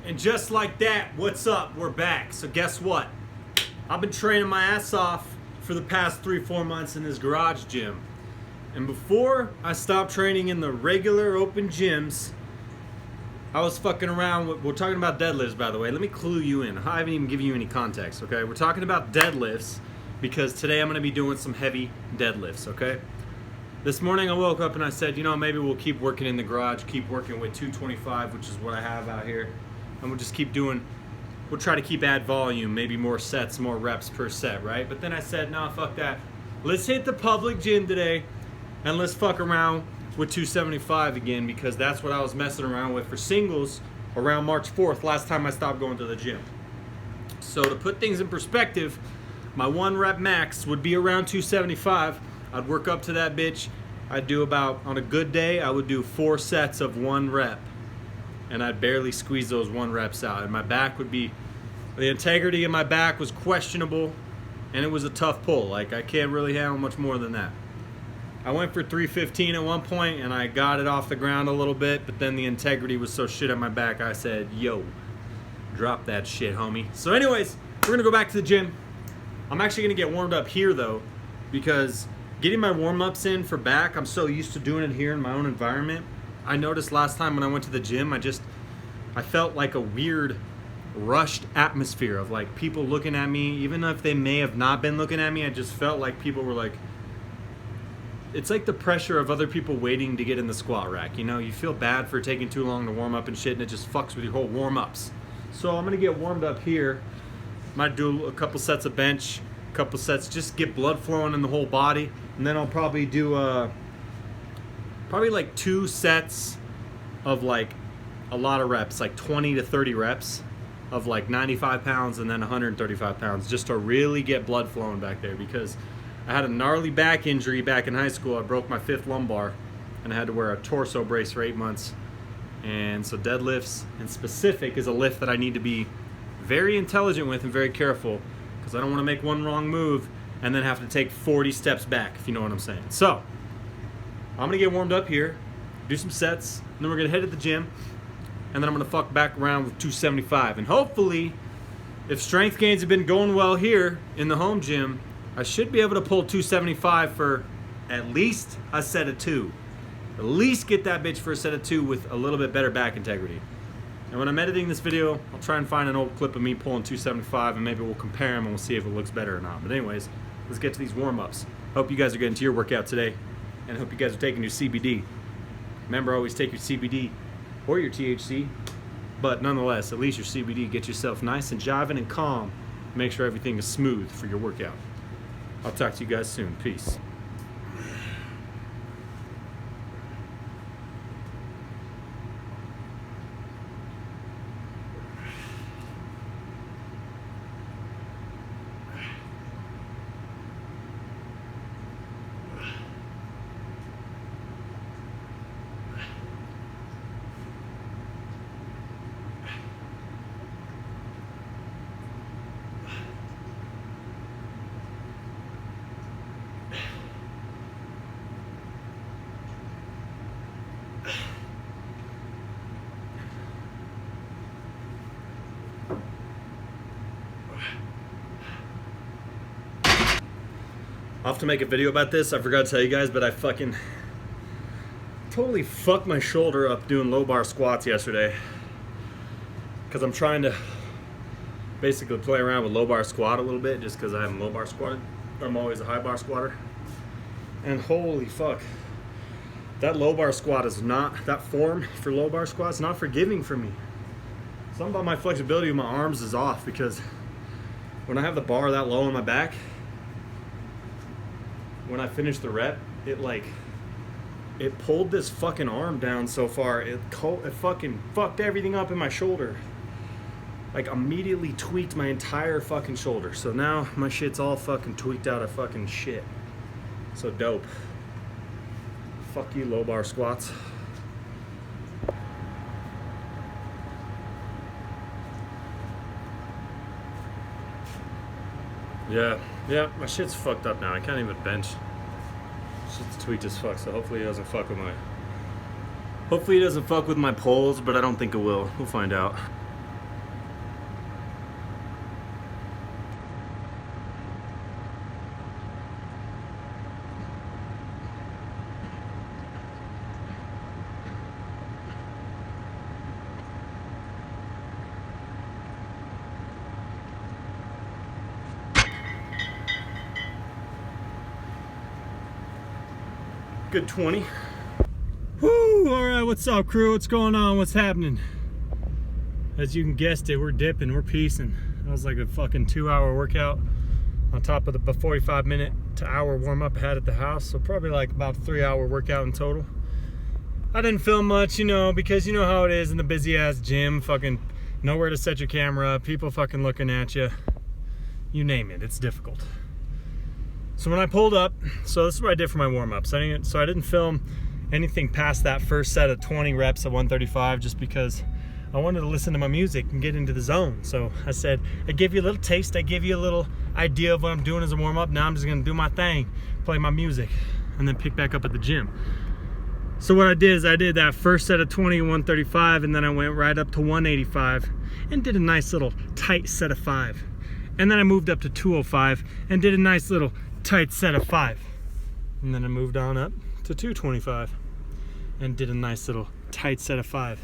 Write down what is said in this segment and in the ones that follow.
And just like that, what's up? We're back. So guess what? I've been training my ass off for the past 3-4 months in this garage gym. And before I stopped training in the regular open gyms, I was fucking around with, we're talking about deadlifts, by the way. Let me clue you in. I haven't even given you any context, okay? We're talking about deadlifts because today I'm gonna be doing some heavy deadlifts, okay? This morning I woke up and I said, you know, maybe we'll keep working in the garage, keep working with 225, which is what I have out here. And we'll just keep doing, we'll try to keep add volume, maybe more sets, more reps per set, right? But then I said, nah, fuck that. Let's hit the public gym today and let's fuck around with 275 again, because that's what I was messing around with for singles around March 4th, last time I stopped going to the gym. So to put things in perspective, my 1 rep max would be around 275. I'd work up to that bitch. I'd do about, on a good day, I would do 4 sets of 1 rep. And I'd barely squeeze those 1 reps out. And my back would be, the integrity of my back was questionable, and it was a tough pull. Like, I can't really handle much more than that. I went for 315 at one point, and I got it off the ground a little bit, but then the integrity was so shit on my back, I said, yo, drop that shit, homie. So anyways, we're gonna go back to the gym. I'm actually gonna get warmed up here though, because getting my warm-ups in for back, I'm so used to doing it here in my own environment. I noticed last time when I went to the gym, I felt like a weird rushed atmosphere of like people looking at me, even if they may have not been looking at me. I just felt like people were like, it's like the pressure of other people waiting to get in the squat rack. You know, you feel bad for taking too long to warm up and shit, and it just fucks with your whole warm-ups. So I'm gonna get warmed up here. Might do a couple sets of bench, a couple sets, just get blood flowing in the whole body, and then I'll probably do probably like 2 sets of like a lot of reps, like 20 to 30 reps of like 95 pounds and then 135 pounds, just to really get blood flowing back there, because I had a gnarly back injury back in high school. I broke my 5th lumbar and I had to wear a torso brace for 8 months. And so deadlifts in specific is a lift that I need to be very intelligent with and very careful, because I don't want to make one wrong move and then have to take 40 steps back, if you know what I'm saying. So I'm gonna get warmed up here, do some sets, and then we're gonna head to the gym, and then I'm gonna fuck back around with 275. And hopefully, if strength gains have been going well here in the home gym, I should be able to pull 275 for at least a set of 2. At least get that bitch for a set of 2 with a little bit better back integrity. And when I'm editing this video, I'll try and find an old clip of me pulling 275, and maybe we'll compare them and we'll see if it looks better or not. But anyways, let's get to these warm-ups. Hope you guys are getting to your workout today, and I hope you guys are taking your CBD. Remember, always take your CBD or your THC, but nonetheless, at least your CBD. Get yourself nice and jiving and calm. Make sure everything is smooth for your workout. I'll talk to you guys soon. Peace. I'll have to make a video about this. I forgot to tell you guys, but I fucking totally fucked my shoulder up doing low bar squats yesterday. Because I'm trying to basically play around with low bar squat a little bit, just because I haven't low bar squatted. I'm always a high bar squatter. And holy fuck, that low bar squat is not, that form for low bar squat is not forgiving for me. Something about my flexibility of my arms is off, because when I have the bar that low on my back, when I finish the rep, it pulled this fucking arm down so far, it fucking fucked everything up in my shoulder. Like, immediately tweaked my entire fucking shoulder. So now my shit's all fucking tweaked out of fucking shit. So dope. Fuck you, low bar squats. Yeah, my shit's fucked up now. I can't even bench. Shit's tweaked as fuck, so hopefully it doesn't fuck with my... Hopefully it doesn't fuck with my poles, but I don't think it will. We'll find out. Good 20. Woo! Alright, what's up, crew? What's going on? What's happening? As you can guess it, we're dipping, we're piecing. That was like a fucking 2-hour workout on top of the 45-minute to hour warm-up I had at the house. So probably like about a 3-hour workout in total. I didn't film much, you know, because you know how it is in the busy-ass gym. Fucking nowhere to set your camera up, people fucking looking at you. You name it, it's difficult. So when I pulled up, so this is what I did for my warm-up. So I didn't film anything past that first set of 20 reps at 135, just because I wanted to listen to my music and get into the zone. So I said, I give you a little taste, I give you a little idea of what I'm doing as a warm-up. Now I'm just gonna do my thing, play my music, and then pick back up at the gym. So what I did is I did that first set of 20 135, and then I went right up to 185 and did a nice little tight set of 5. And then I moved up to 205 and did a nice little tight set of 5, and then I moved on up to 225 and did a nice little tight set of 5,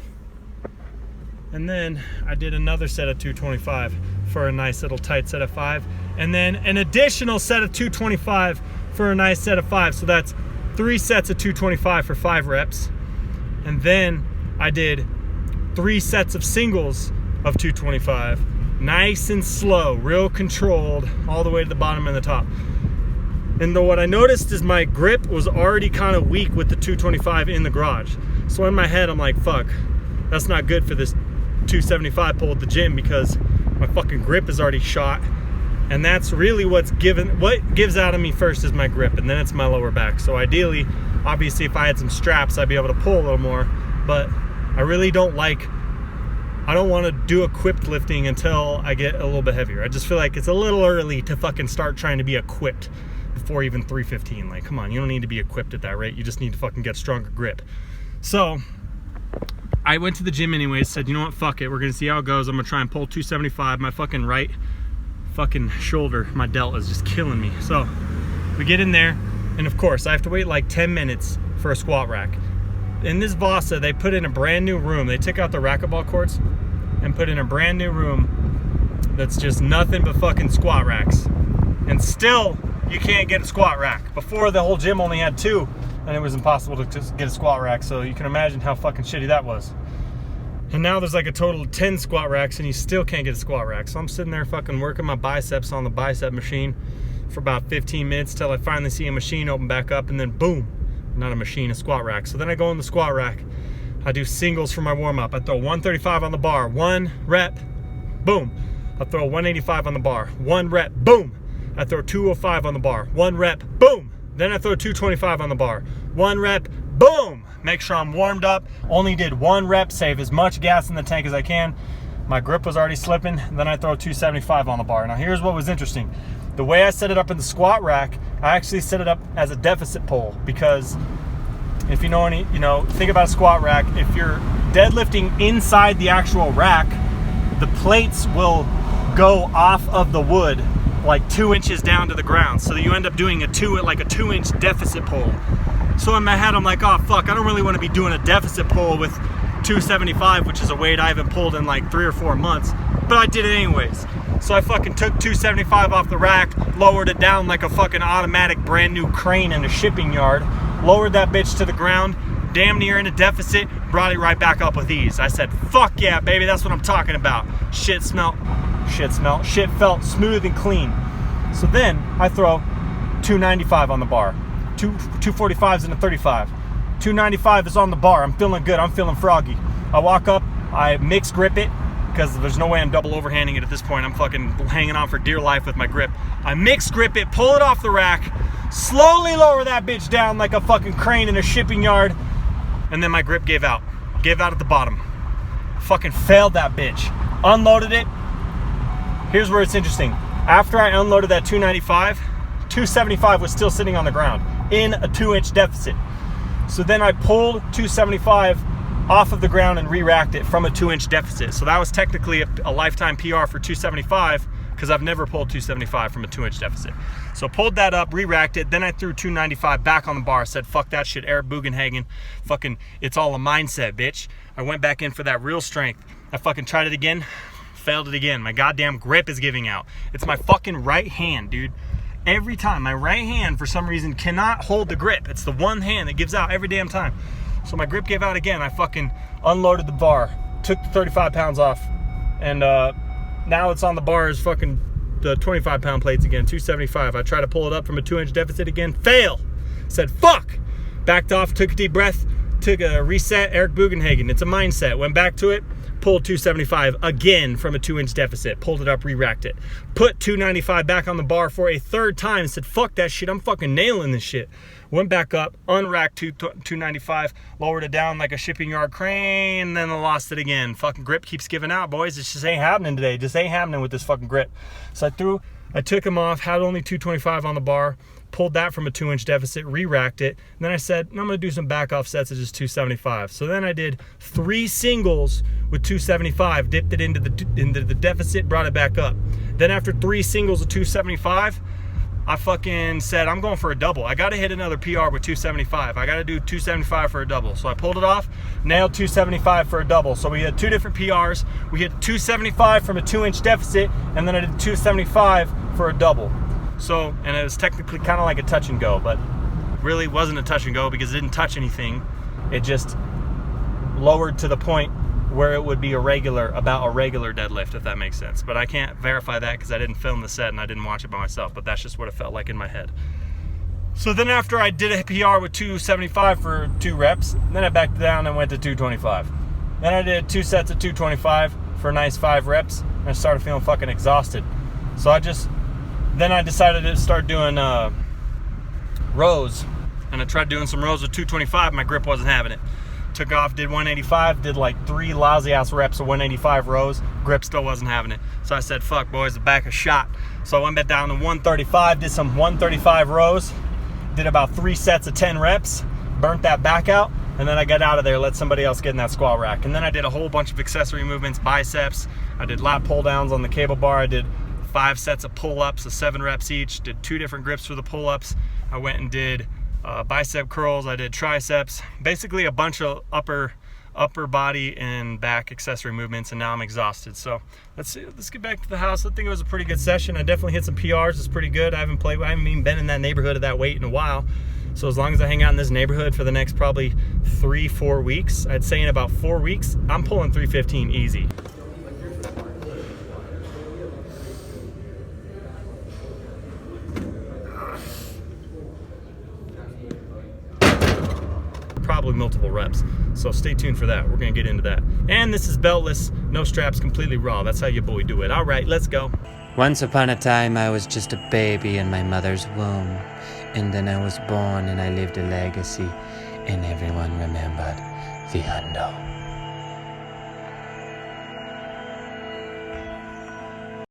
and then I did another set of 225 for a nice little tight set of 5, and then an additional set of 225 for a nice set of 5. So that's 3 sets of 225 for 5 reps, and then I did 3 sets of singles of 225, nice and slow, real controlled, all the way to the bottom and the top. And what I noticed is my grip was already kind of weak with the 225 in the garage. So in my head, I'm like, fuck, that's not good for this 275 pull at the gym, because my fucking grip is already shot. And that's really what gives out of me first is my grip, and then it's my lower back. So ideally, obviously, if I had some straps, I'd be able to pull a little more, but I really don't want to do equipped lifting until I get a little bit heavier. I just feel like it's a little early to fucking start trying to be equipped before even 315. Like, come on, you don't need to be equipped at that rate. You just need to fucking get stronger grip. So I went to the gym anyways, said, you know what, fuck it, we're gonna see how it goes. I'm gonna try and pull 275. My fucking right fucking shoulder, my delt is just killing me. So we get in there, and of course I have to wait like 10 minutes for a squat rack. In this Vasa, they put in a brand new room. They took out the racquetball courts and put in a brand new room that's just nothing but fucking squat racks. And still, you can't get a squat rack. Before, the whole gym only had 2, and it was impossible to just get a squat rack. So you can imagine how fucking shitty that was. And now there's like a total of 10 squat racks, and you still can't get a squat rack. So I'm sitting there fucking working my biceps on the bicep machine for about 15 minutes till I finally see a machine open back up, and then boom, not a machine, a squat rack. So then I go in the squat rack. I do singles for my warm-up. I throw 135 on the bar, 1 rep, boom. I throw 185 on the bar, 1 rep, boom. I throw 205 on the bar, 1 rep, boom. Then I throw 225 on the bar, 1 rep, boom. Make sure I'm warmed up. Only did 1 rep, save as much gas in the tank as I can. My grip was already slipping. Then I throw 275 on the bar. Now here's what was interesting. The way I set it up in the squat rack, I actually set it up as a deficit pull, because if you know think about a squat rack. If you're deadlifting inside the actual rack, the plates will go off of the wood like 2 inches down to the ground. So you end up doing a 2-inch deficit pull. So in my head, I'm like, oh fuck, I don't really want to be doing a deficit pull with 275, which is a weight I haven't pulled in like 3 or 4 months, but I did it anyways. So I fucking took 275 off the rack, lowered it down like a fucking automatic brand new crane in a shipping yard, lowered that bitch to the ground, damn near in a deficit, brought it right back up with ease. I said, fuck yeah, baby, that's what I'm talking about. Shit felt smooth and clean. So then I throw 295 on the bar, 245s and a 35. 295 is on the bar. I'm feeling good. I'm feeling froggy. I walk up, I mix grip it, because there's no way I'm double overhanding it at this point. I'm fucking hanging on for dear life with my grip. I mix grip it, pull it off the rack, slowly lower that bitch down like a fucking crane in a shipping yard, and then my grip gave out. Gave out at the bottom. Fucking failed that bitch. Unloaded it. Here's where it's interesting. After I unloaded that 295, 275 was still sitting on the ground in a 2-inch deficit. So then I pulled 275 off of the ground and re-racked it from a 2-inch deficit. So that was technically a lifetime PR for 275, because I've never pulled 275 from a 2-inch deficit. So pulled that up, re-racked it, then I threw 295 back on the bar, said fuck that shit, Eric Bugenhagen, fucking it's all a mindset, bitch. I went back in for that real strength. I fucking tried it again, failed it again. My goddamn grip is giving out. It's my fucking right hand, dude. Every time, my right hand for some reason cannot hold the grip. It's the one hand that gives out every damn time. So my grip gave out again. I fucking unloaded the bar, took the 35 pounds off, and now it's on the bar as fucking the 25 pound plates again, 275. I tried to pull it up from a 2-inch deficit again, fail. Said fuck, backed off, took a deep breath, took a reset, Eric Bugenhagen. It's a mindset. Went back to it, pulled 275 again from a 2-inch deficit, pulled it up, re-racked it, put 295 back on the bar for a third time and said fuck that shit, I'm fucking nailing this shit. Went back up, unracked 295, lowered it down like a shipping yard crane, and then I lost it again. Fucking grip keeps giving out, boys. It just ain't happening today. Just ain't happening with this fucking grip. So I took him off, had only 225 on the bar, pulled that from a 2-inch deficit, re-racked it, and then I said, I'm gonna do some back off sets of just 275. So then I did 3 singles with 275, dipped it into the deficit, brought it back up. Then after 3 singles of 275, I fucking said, I'm going for a double. I gotta hit another PR with 275. I gotta do 275 for a double. So I pulled it off, nailed 275 for a double. So we had 2 different PRs. We hit 275 from a 2-inch deficit, and then I did 275 for a double. So, and it was technically kind of like a touch and go, but really wasn't a touch and go because it didn't touch anything. It just lowered to the point where it would be about a regular deadlift, if that makes sense. But I can't verify that because I didn't film the set and I didn't watch it by myself, but that's just what it felt like in my head. So then after I did a PR with 275 for 2 reps, then I backed down and went to 225. Then I did 2 sets of 225 for a nice 5 reps, and I started feeling fucking exhausted. So then I decided to start doing rows, and I tried doing some rows with 225. My grip wasn't having it. Took off, did 185, did like 3 lousy ass reps of 185 rows. Grip still wasn't having it. So I said, fuck boys, the back is shot. So I went back down to 135, did some 135 rows, did about 3 sets of 10 reps, burnt that back out, and then I got out of there, let somebody else get in that squat rack. And then I did a whole bunch of accessory movements, biceps. I did lat pull downs on the cable bar. I did 5 sets of pull-ups of 7 reps each, did 2 different grips for the pull-ups. I went and did bicep curls, I did triceps, basically a bunch of upper body and back accessory movements, and now I'm exhausted. So let's get back to the house. I think it was a pretty good session. I definitely hit some PRs. It's pretty good. I haven't even been in that neighborhood of that weight in a while. So as long as I hang out in this neighborhood for the next probably 3-4 weeks, I'd say in about 4 weeks, I'm pulling 315 easy. Probably multiple reps, so stay tuned for that. We're gonna get into that. And this is beltless, no straps, completely raw. That's how your boy do it. All right, let's go. Once upon a time I was just a baby in my mother's womb, and then I was born and I lived a legacy, and everyone remembered the hundo.